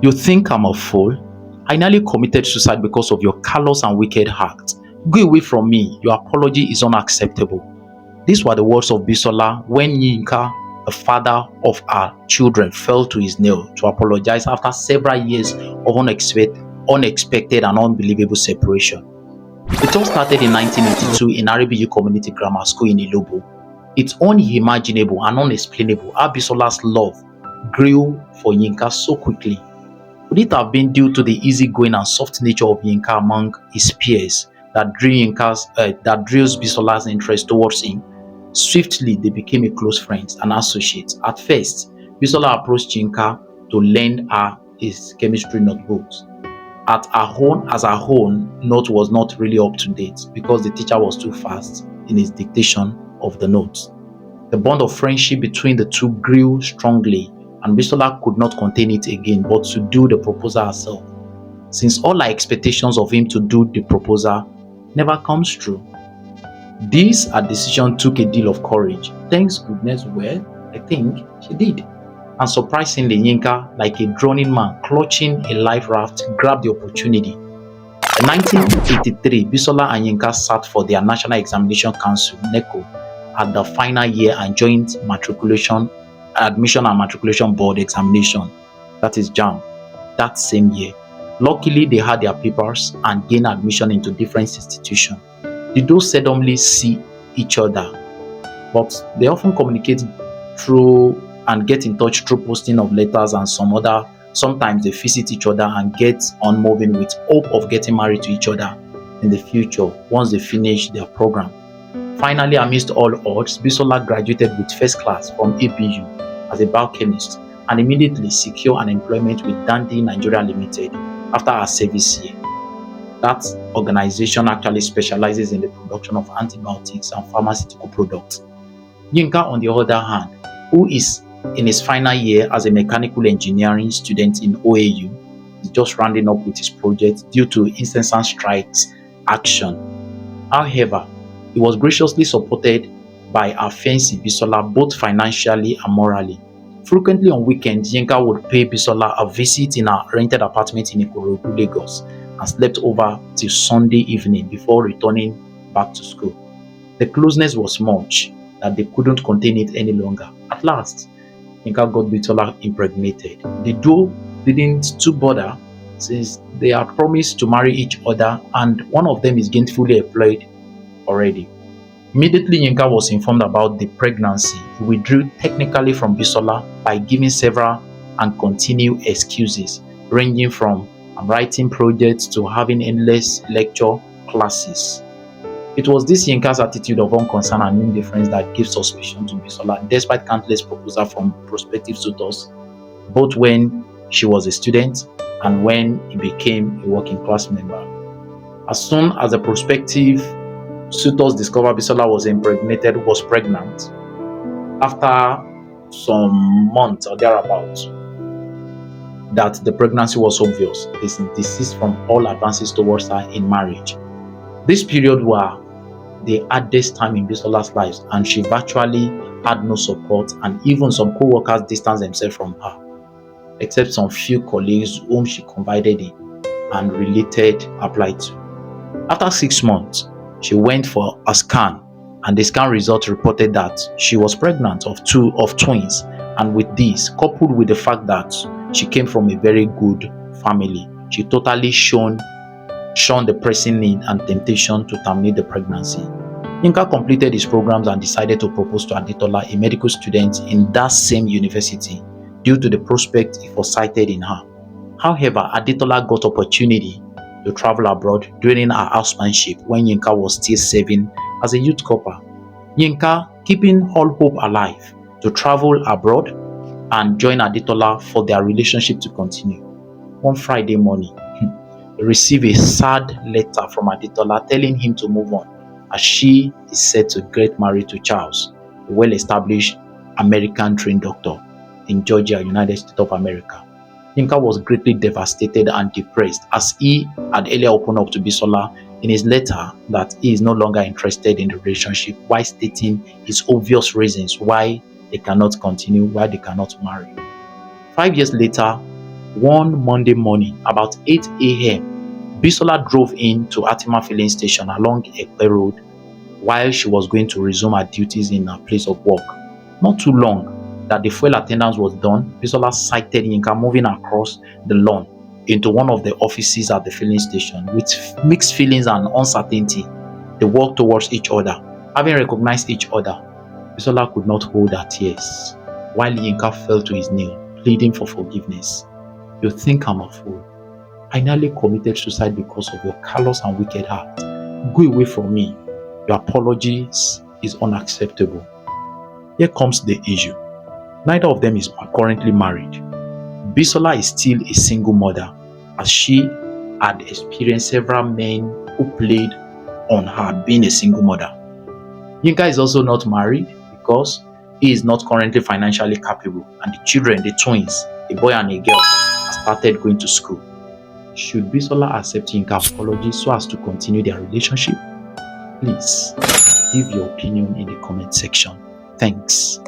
You think I'm a fool? I nearly committed suicide because of your callous and wicked act. Go away from me. Your apology is unacceptable. These were the words of Bisola when Yinka, the father of her children, fell to his knee to apologize after several years of unexpected and unbelievable separation. It all started in 1982 in Arabic Community Grammar School in Ilobo. It's unimaginable and unexplainable how Bisola's love grew for Yinka so quickly. Could it have been due to the easygoing and soft nature of Yinka among his peers that drills Bisola's interest towards him? Swiftly, they became a close friends and associates. At first, Bisola approached Yinka to lend her his chemistry notebooks. As her own note was not really up to date because the teacher was too fast in his dictation of the notes. The bond of friendship between the two grew strongly, and Bisola could not contain it again but to do the proposal herself, since all her expectations of him to do the proposal never comes true. This her decision took a deal of courage. Thanks goodness, well, I think she did. And surprisingly, Yinka, like a drowning man clutching a life raft, grabbed the opportunity. In 1983, Bisola and Yinka sat for their National Examination Council (NECO) at the final year and joint admission and matriculation board examination, that is JAM, that same year. Luckily, they had their papers and gained admission into different institutions. They do seldomly see each other, but they often communicate through and get in touch through posting of letters and sometimes they visit each other and get on moving with hope of getting married to each other in the future once they finish their program. Finally, amidst all odds, Bisola graduated with first class from ABU as a biochemist and immediately secured an employment with Dandy Nigeria Limited after her service year. That organization actually specializes in the production of antibiotics and pharmaceutical products. Yinka, on the other hand, who is in his final year as a mechanical engineering student in OAU, is just rounding up with his project due to incessant strikes action. However, he was graciously supported by our fiancée Bisola both financially and morally. Frequently on weekends, Yinka would pay Bisola a visit in her rented apartment in Ikorodu, Lagos, and slept over till Sunday evening before returning back to school. The closeness was much that they couldn't contain it any longer. At last, Yinka got Bisola impregnated. The duo didn't too bother since they had promised to marry each other and one of them is gainfully employed already. Immediately Yinka was informed about the pregnancy, he withdrew technically from Bisola by giving several and continued excuses, ranging from writing projects to having endless lecture classes. It was this Yinka's attitude of unconcern and indifference that gave suspicion to Bisola, despite countless proposals from prospective suitors, both when she was a student and when he became a working class member. As soon as the prospective suitors discovered Bisola was pregnant, after some months or thereabouts, that the pregnancy was obvious, they desist from all advances towards her in marriage. This period were the hardest time in Bisola's life, and she virtually had no support, and even some co-workers distanced themselves from her, except some few colleagues whom she confided in and related applied to. After 6 months, she went for a scan, and the scan result reported that she was pregnant of twins, and with this, coupled with the fact that she came from a very good family, she totally shunned the pressing need and temptation to terminate the pregnancy. Yinka completed his programs and decided to propose to Adetola, a medical student in that same university, due to the prospect he foresighted in her. However, Adetola got opportunity to travel abroad during her housemanship when Yinka was still serving as a youth corper. Yinka, keeping all hope alive to travel abroad and join Adetola for their relationship to continue. One Friday morning, he received a sad letter from Adetola telling him to move on, as she is set to get married to Charles, a well-established American trained doctor in Georgia, United States of America. Yinka was greatly devastated and depressed, as he had earlier opened up to Bisola in his letter that he is no longer interested in the relationship, while stating his obvious reasons why they cannot continue, why they cannot marry. 5 years later, One Monday morning, about 8 a.m., Bisola drove in to Atima filling station along Ekpe Road while she was going to resume her duties in her place of work. Not too long that the fuel attendance was done, Bisola sighted Yinka moving across the lawn into one of the offices at the filling station. With mixed feelings and uncertainty, they walked towards each other. Having recognized each other, Bisola could not hold her tears, while Yinka fell to his knee, pleading for forgiveness. You think I'm a fool. I nearly committed suicide because of your callous and wicked heart. Go away from me. Your apologies is unacceptable. Here comes the issue. Neither of them is currently married. Bisola is still a single mother, as she had experienced several men who played on her being a single mother. Yinka is also not married because he is not currently financially capable, and the children, the twins, a boy and a girl, have started going to school. Should Bisola accept Yinka's apology so as to continue their relationship? Please give your opinion in the comment section. Thanks.